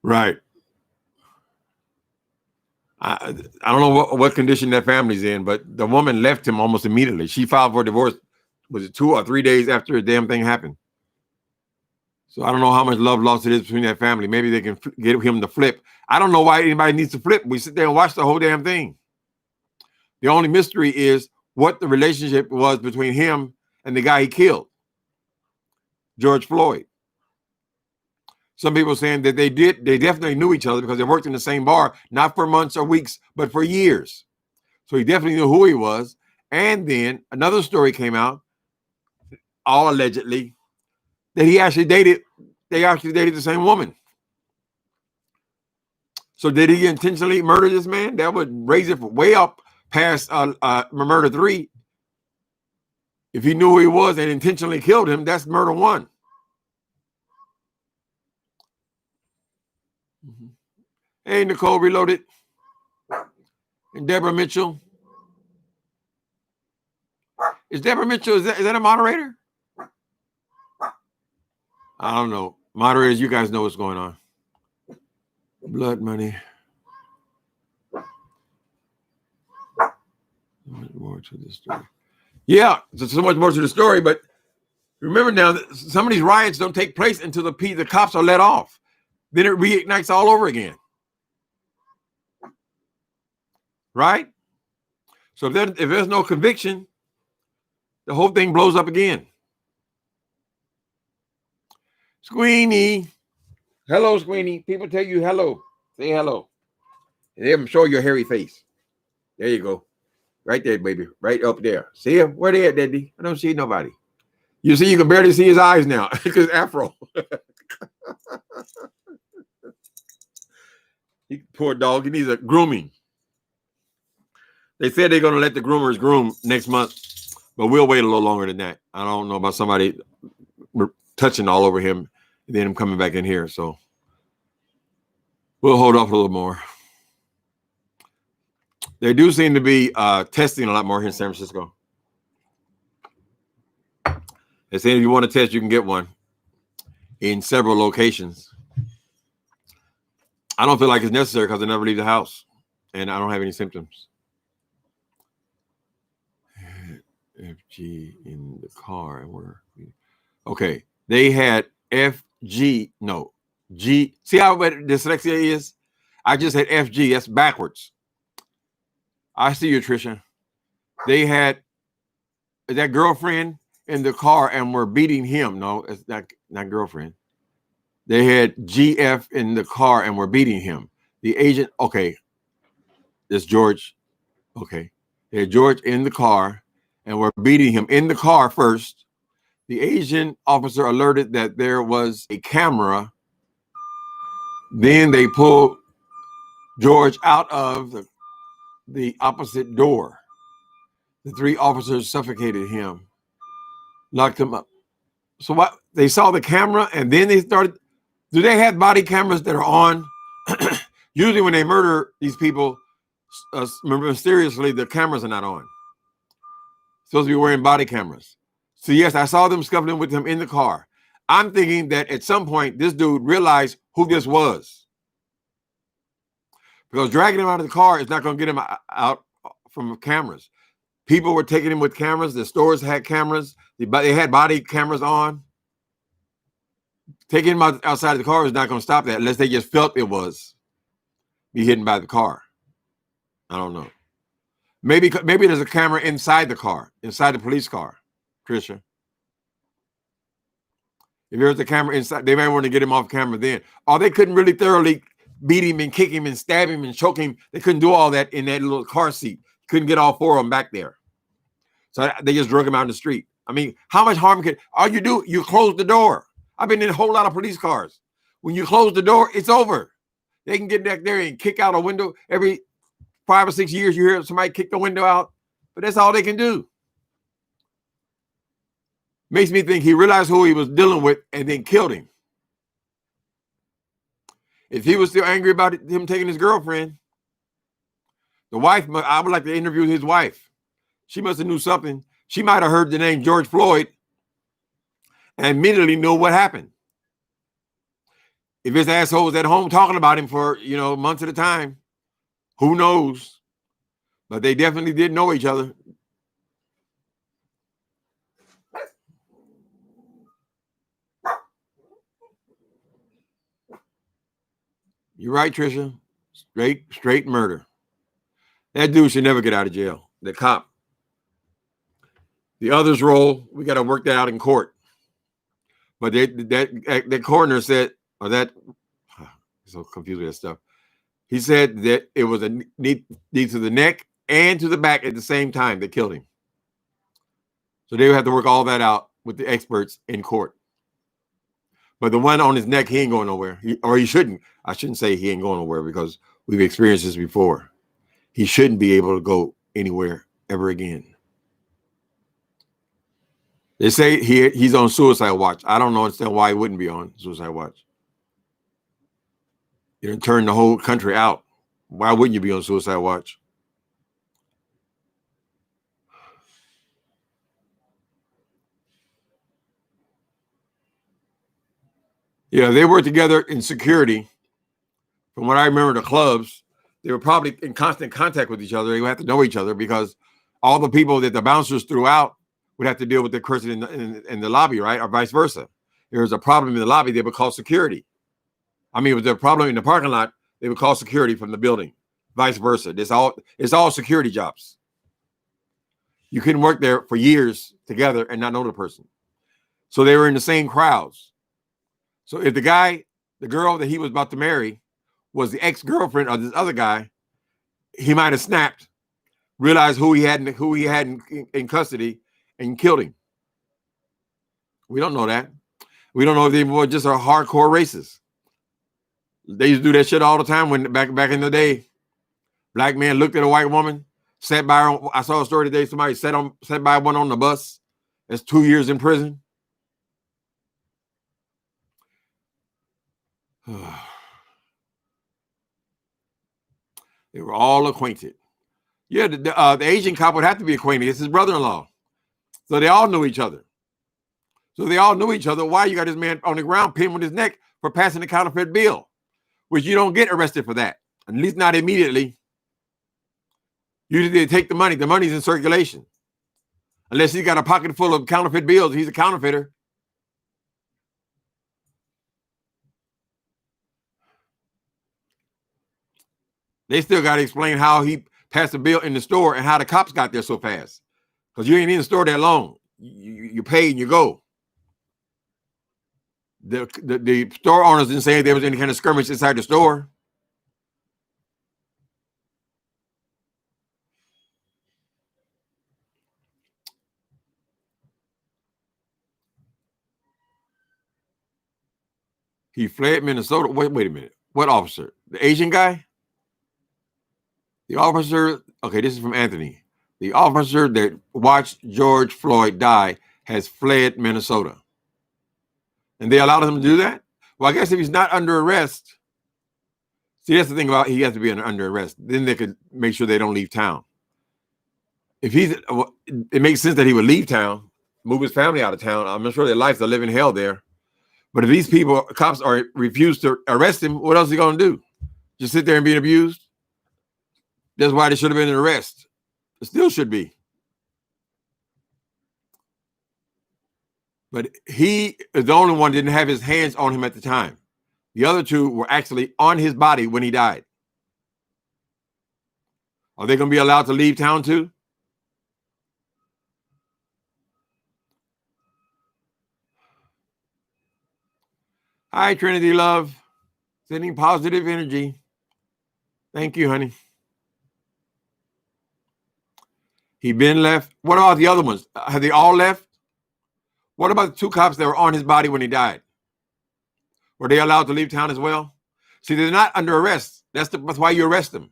Right. I don't know what condition that family's in, but the woman left him almost immediately. She filed for divorce. Was it 2 or 3 days after the damn thing happened? So I don't know how much love lost it is between that family. Maybe they can get him to flip. I don't know why anybody needs to flip. We sit there and watch the whole damn thing. The only mystery is what the relationship was between him and the guy he killed, George Floyd. Some people saying that they definitely knew each other because they worked in the same bar, not for months or weeks, but for years. So he definitely knew who he was. And then another story came out, all allegedly, that they actually dated the same woman. So did he intentionally murder this man? That would raise it way up past murder 3. If he knew who he was and intentionally killed him, that's murder 1. Hey, Nicole Reloaded. And Deborah Mitchell. Is Deborah Mitchell, is that a moderator? I don't know. Moderators, you guys know what's going on. Blood money. More to the story. Yeah, so much more to the story, but remember now that some of these riots don't take place until the cops are let off. Then it reignites all over again. Right? So if there's no conviction, the whole thing blows up again. Squeenie. Hello, Squeenie. People tell you hello. Say hello. And they show your hairy face. There you go. Right there, baby. Right up there. See him? Where they at, Daddy? I don't see nobody. You see, you can barely see his eyes now because afro. Poor dog. He needs a grooming. They said they're going to let the groomers groom next month, but we'll wait a little longer than that. I don't know about somebody touching all over him and then him coming back in here. So we'll hold off a little more. They do seem to be testing a lot more here in San Francisco. They say if you want to test, you can get one in several locations. I don't feel like it's necessary because I never leave the house and I don't have any symptoms. FG in the car. Okay. They had FG. No. G. See how dyslexia is? I just had FG. That's backwards. I see you, Tricia. They had that girlfriend in the car and were beating him. No, it's not girlfriend. They had GF in the car and were beating him. The agent, okay. That's George. Okay. They had George in the car and were beating him in the car first. The Asian officer alerted that there was a camera Then they pulled George out of the opposite door. The 3 officers suffocated him, locked him up. So what? They saw the camera, and then they started. Do they have body cameras that are on? Usually, when they murder these people, mysteriously the cameras are not on. Supposed to be wearing body cameras. So yes, I saw them scuffling with him in the car. I'm thinking that at some point this dude realized who this was, because dragging him out of the car is not going to get him out from cameras. People were taking him with cameras. The stores had cameras. They had body cameras on. Taking him outside of the car is not going to stop that unless they just felt it was be hidden by the car. I don't know. Maybe there's a camera inside the car, inside the police car, Trisha. If there's a camera inside, they might want to get him off camera then. Or they couldn't really thoroughly beat him and kick him and stab him and choke him. They couldn't do all that in that little car seat. Couldn't get all 4 of them back there. So they just drug him out in the street. I mean, how much harm could all you do? You close the door. I've been in a whole lot of police cars. When you close the door, it's over. They can get back there and kick out a window. Every 5 or 6 years, you hear somebody kick the window out, but that's all they can do. Makes me think he realized who he was dealing with and then killed him. If he was still angry about him taking his girlfriend, the wife, I would like to interview his wife. She must have knew something. She might have heard the name George Floyd and immediately knew what happened. If his asshole was at home talking about him for, months at a time, who knows? But they definitely did know each other. You're right, Trisha. Straight murder. That dude should never get out of jail. The cop. The other's role, we got to work that out in court. But that coroner said, I'm so confused with that stuff. He said that it was a knee to the neck and to the back at the same time that killed him. So they would have to work all that out with the experts in court. But the one on his neck, he ain't going nowhere. He shouldn't. I shouldn't say he ain't going nowhere because we've experienced this before. He shouldn't be able to go anywhere ever again. They say he's on suicide watch. I don't understand why he wouldn't be on suicide watch. You turn the whole country out. Why wouldn't you be on suicide watch? Yeah, they worked together in security. From what I remember, the clubs, they were probably in constant contact with each other. They would have to know each other because all the people that the bouncers threw out would have to deal with the person in the lobby, right? Or vice versa. If there was a problem in the lobby, they would call security. I mean, if there was a problem in the parking lot, they would call security from the building. Vice versa. It's all security jobs. You couldn't work there for years together and not know the person. So they were in the same crowds. So if the girl that he was about to marry was the ex-girlfriend of this other guy, he might have snapped, realized who he had in custody, and killed him. We don't know that. We don't know if they were just a hardcore racist. They used to do that shit all the time when back in the day. Black man looked at a white woman, sat by her. I saw a story today. Somebody sat by one on the bus. That's 2 years in prison. They were all acquainted. Yeah, the Asian cop would have to be acquainted. It's his brother-in-law. So they all knew each other. Why you got this man on the ground pinned with his neck for passing a counterfeit bill? Which you don't get arrested for that. At least not immediately. Usually they take the money. The money's in circulation. Unless he's got a pocket full of counterfeit bills. He's a counterfeiter. They still got to explain how he passed the bill in the store and how the cops got there so fast. Because you ain't in the store that long. You pay and you go. The store owners didn't say there was any kind of skirmish inside the store. He fled Minnesota. Wait a minute. What officer? The Asian guy? The officer, okay, this is from Anthony. The officer that watched George Floyd die has fled Minnesota. And they allowed him to do that? Well, I guess if he's not under arrest, see, that's the thing about he has to be under arrest. Then they could make sure they don't leave town. If he's, it makes sense that he would leave town, move his family out of town. I'm not sure their lives are living hell there. But if these people, cops, are refuse to arrest him, what else is he going to do? Just sit there and be abused? That's why there should have been an arrest. It still should be. But he is the only one that didn't have his hands on him at the time. The other two were actually on his body when he died. Are they going to be allowed to leave town too? Hi, Trinity Love. Sending positive energy. Thank you, honey. He been left. What about the other ones? Have they all left? What about the two cops that were on his body when he died? Were they allowed to leave town as well? See, they're not under arrest. That's why you arrest them.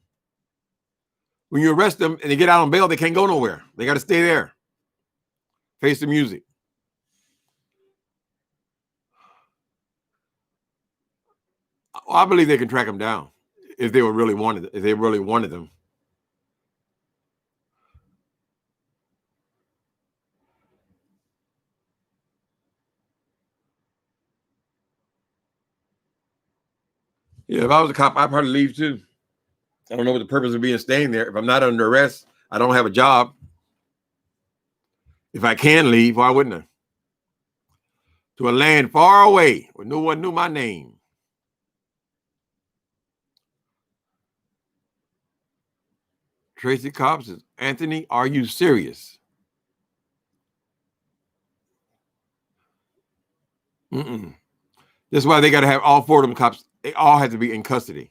When you arrest them and they get out on bail, they can't go nowhere. They got to stay there. Face the music. I believe they can track them down if they really wanted them. Yeah, if I was a cop, I'd probably leave too. I don't know what the purpose of being staying there. If I'm not under arrest, I don't have a job. If I can leave, why wouldn't I? To a land far away where no one knew my name. Tracy Cobb says, Anthony, are you serious? That's why they got to have all four of them cops. They all have to be in custody.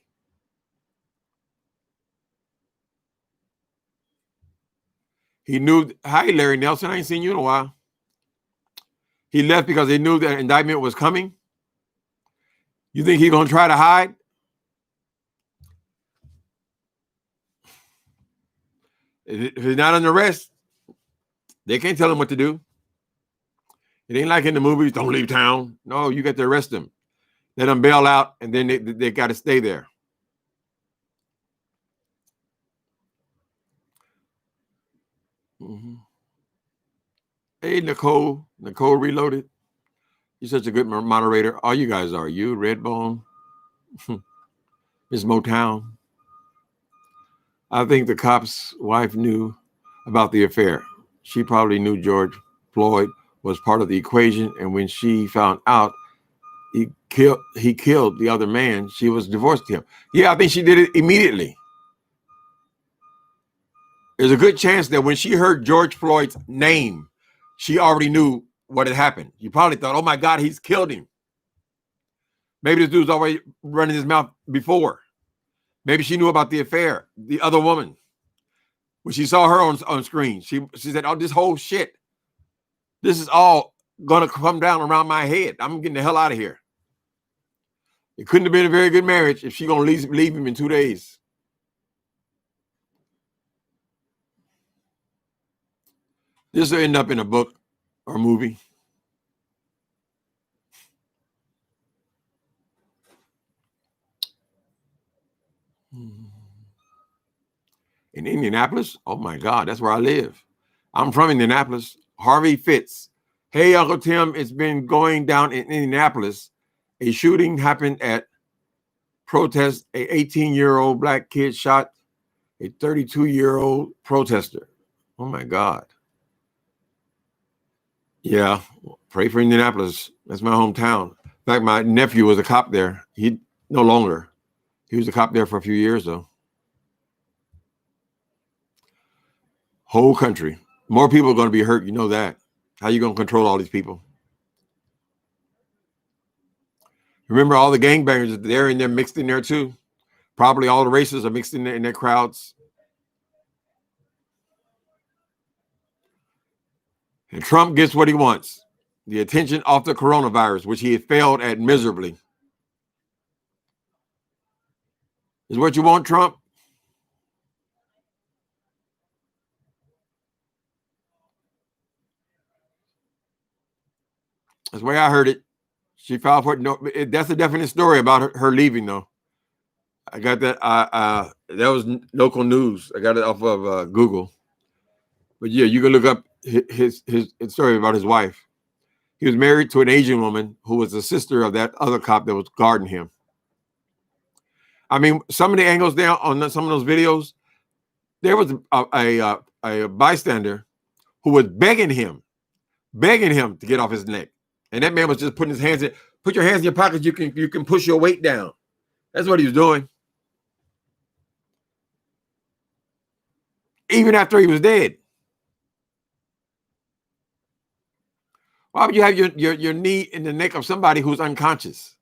He knew, hi, Larry Nelson. I ain't seen you in a while. He left because they knew that indictment was coming. You think he's going to try to hide? If he's not under arrest, they can't tell him what to do. It ain't like in the movies, don't leave town. No, you got to arrest them. Let them bail out, and then they got to stay there. Hey, Nicole Reloaded. You're such a good moderator. All you guys are. You, Redbone, Miss Motown. I think the cop's wife knew about the affair. She probably knew George Floyd was part of the equation, and when she found out he killed the other man, she was divorced to him. Yeah, I think she did it immediately. There's a good chance that when she heard George Floyd's name, she already knew what had happened. You probably thought, oh my God, he's killed him. Maybe this dude's already running his mouth before. Maybe she knew about the affair, the other woman. When she saw her on screen, she said, oh, this whole shit, this is all going to come down around my head. I'm getting the hell out of here. It couldn't have been a very good marriage if she's going to leave him in 2 days. This will end up in a book or movie. In Indianapolis? Oh my God, that's where I live. I'm from Indianapolis. Harvey Fitz. Hey, Uncle Tim, it's been going down in Indianapolis. A shooting happened at protest. A 18-year-old black kid shot a 32-year-old protester. Oh my God. Yeah, pray for Indianapolis. That's my hometown. In fact, my nephew was a cop there. He no longer. He was a cop there for a few years, though. Whole country. More people are going to be hurt. You know that. How are you going to control all these people? Remember, all the gangbangers, they're in there, mixed in there too. Probably all the races are mixed in their crowds. And Trump gets what he wants. The attention off the coronavirus, which he had failed at miserably. Is what you want, Trump? That's the way I heard it. She filed for it. No, that's a definite story about her leaving, though. I got that. That was local news. I got it off of Google. But yeah, you can look up his story about his wife. He was married to an Asian woman who was the sister of that other cop that was guarding him. I mean, some of the angles there on some of those videos, there was a bystander who was begging him to get off his neck, and that man was just putting his hands in. Put your hands in your pockets. You can push your weight down. That's what he was doing. Even after he was dead. Why would you have your knee in the neck of somebody who's unconscious?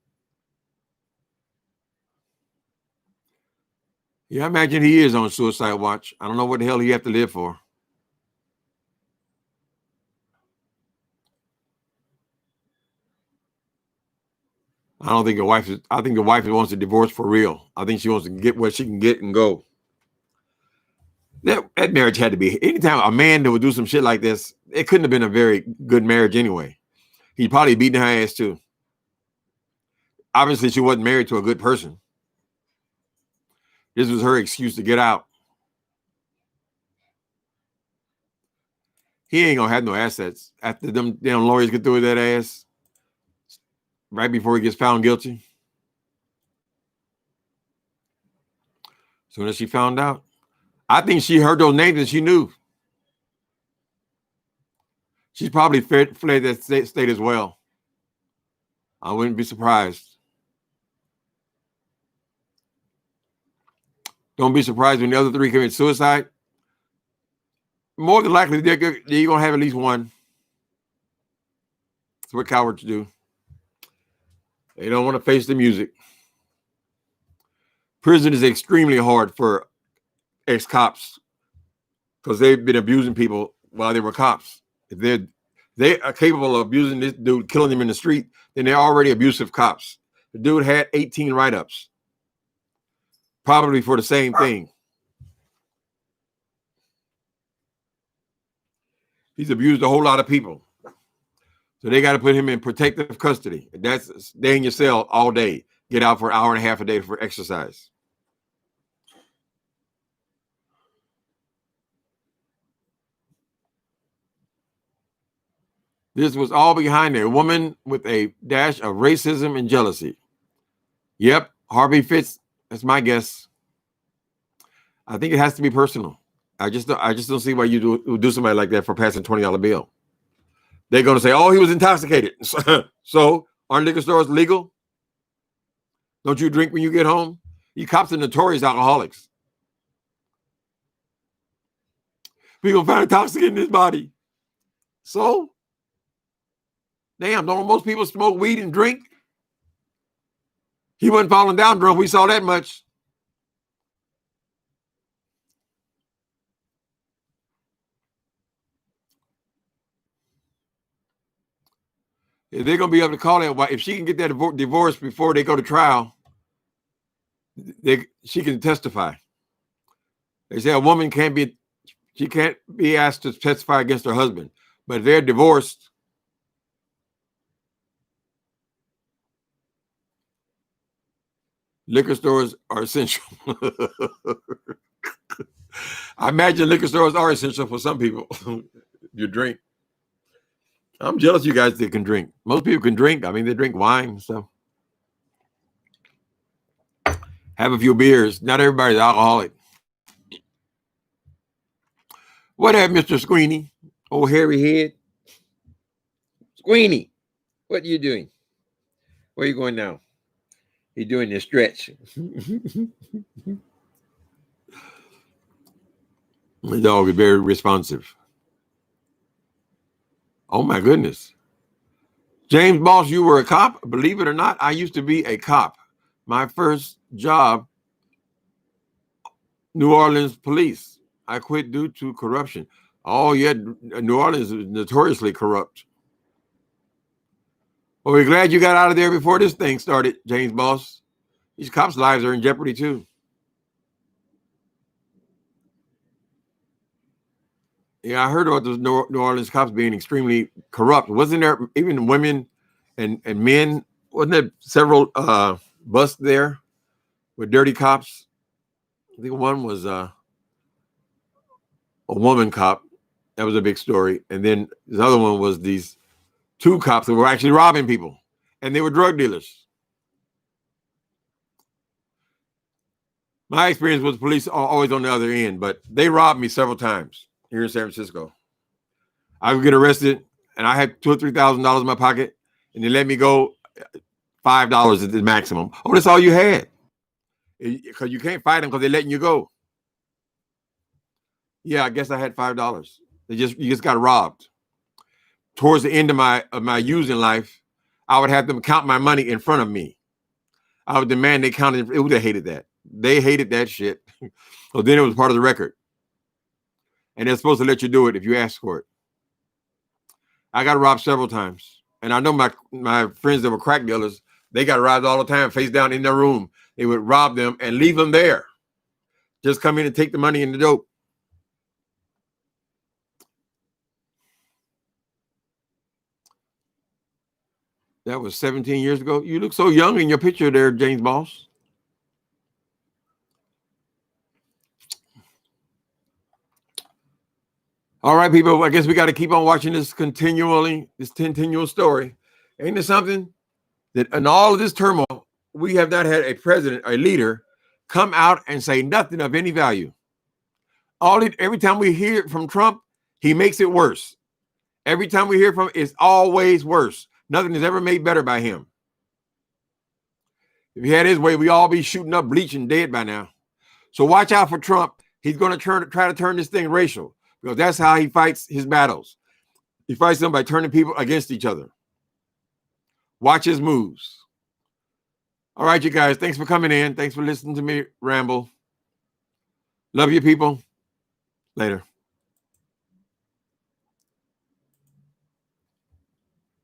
Yeah, I imagine he is on suicide watch. I don't know what the hell he have to live for. I don't think I think the wife wants a divorce for real. I think she wants to get what she can get and go. That marriage had to be, anytime a man that would do some shit like this, it couldn't have been a very good marriage anyway. He'd probably beaten her ass too. Obviously, she wasn't married to a good person. This was her excuse to get out. He ain't gonna have no assets after them damn lawyers get through with that ass right before he gets found guilty. Soon as she found out, I think she heard those names and she knew. She's probably fled that state as well. I wouldn't be surprised. Don't be surprised when the other three commit suicide. More than likely, you're going to have at least one. That's what cowards do. They don't want to face the music. Prison is extremely hard for ex-cops because they've been abusing people while they were cops. If they are capable of abusing this dude, killing him in the street, then they're already abusive cops. The dude had 18 write-ups, probably for the same thing. He's abused a whole lot of people. So they got to put him in protective custody. That's stay in your cell all day. Get out for an hour and a half a day for exercise. This was all behind a woman with a dash of racism and jealousy. Yep, Harvey Fitz. That's my guess. I think it has to be personal. I just don't see why you do somebody like that for passing $20 bill. They're going to say, "Oh, he was intoxicated." So aren't liquor stores legal? Don't you drink when you get home? You cops are notorious alcoholics. People found intoxicated in his body. So, damn, don't most people smoke weed and drink? He wasn't falling down drunk. We saw that much. If they're going to be able to call that, if she can get that divorce before they go to trial, she can testify. They say a woman can't be asked to testify against her husband, but if they're divorced, liquor stores are essential. I imagine liquor stores are essential for some people. You drink. I'm jealous you guys that can drink. Most people can drink. I mean, they drink wine and stuff. Have a few beers. Not everybody's alcoholic. What up, Mr. Squeeny? Old hairy head. Squeeny, what are you doing? Where are you going now? You're doing the stretch. The dog is very responsive. Oh, my goodness. James Boss, you were a cop? Believe it or not, I used to be a cop. My first job, New Orleans police. I quit due to corruption. Oh, yeah, New Orleans is notoriously corrupt. Well, we're glad you got out of there before this thing started, James Boss. These cops' lives are in jeopardy, too. Yeah, I heard about those New Orleans cops being extremely corrupt. Wasn't there even women and men? Wasn't there several busts there with dirty cops? I think one was a woman cop. That was a big story. And then the other one was these two cops that were actually robbing people, and they were drug dealers. My experience with police are always on the other end, but they robbed me several times here in San Francisco. I would get arrested, and I had $2,000 or $3,000 in my pocket, and they let me go $5 at the maximum. Oh, that's all you had, because you can't fight them because they're letting you go. Yeah, I guess I had $5. You just got robbed. Towards the end of my using life, I would have them count my money in front of me. I would demand they counted. It would have hated that. They hated that shit. So then it was part of the record. And they're supposed to let you do it if you ask for it. I got robbed several times. And I know my friends that were crack dealers, they got robbed all the time, face down in their room. They would rob them and leave them there. Just come in and take the money and the dope. That was 17 years ago. You look so young in your picture there, James Boss. All right, people, I guess we got to keep on watching this continual story. Ain't it something that in all of this turmoil, we have not had a president, a leader, come out and say nothing of any value. Every time we hear from Trump, he makes it worse. Every time we hear from him, it's always worse. Nothing is ever made better by him. If he had his way, we all be shooting up, bleaching, dead by now. So watch out for Trump. He's going to try to turn this thing racial, because that's how he fights his battles. He fights them by turning people against each other. Watch his moves. All right, you guys. Thanks for coming in. Thanks for listening to me ramble. Love you, people. Later.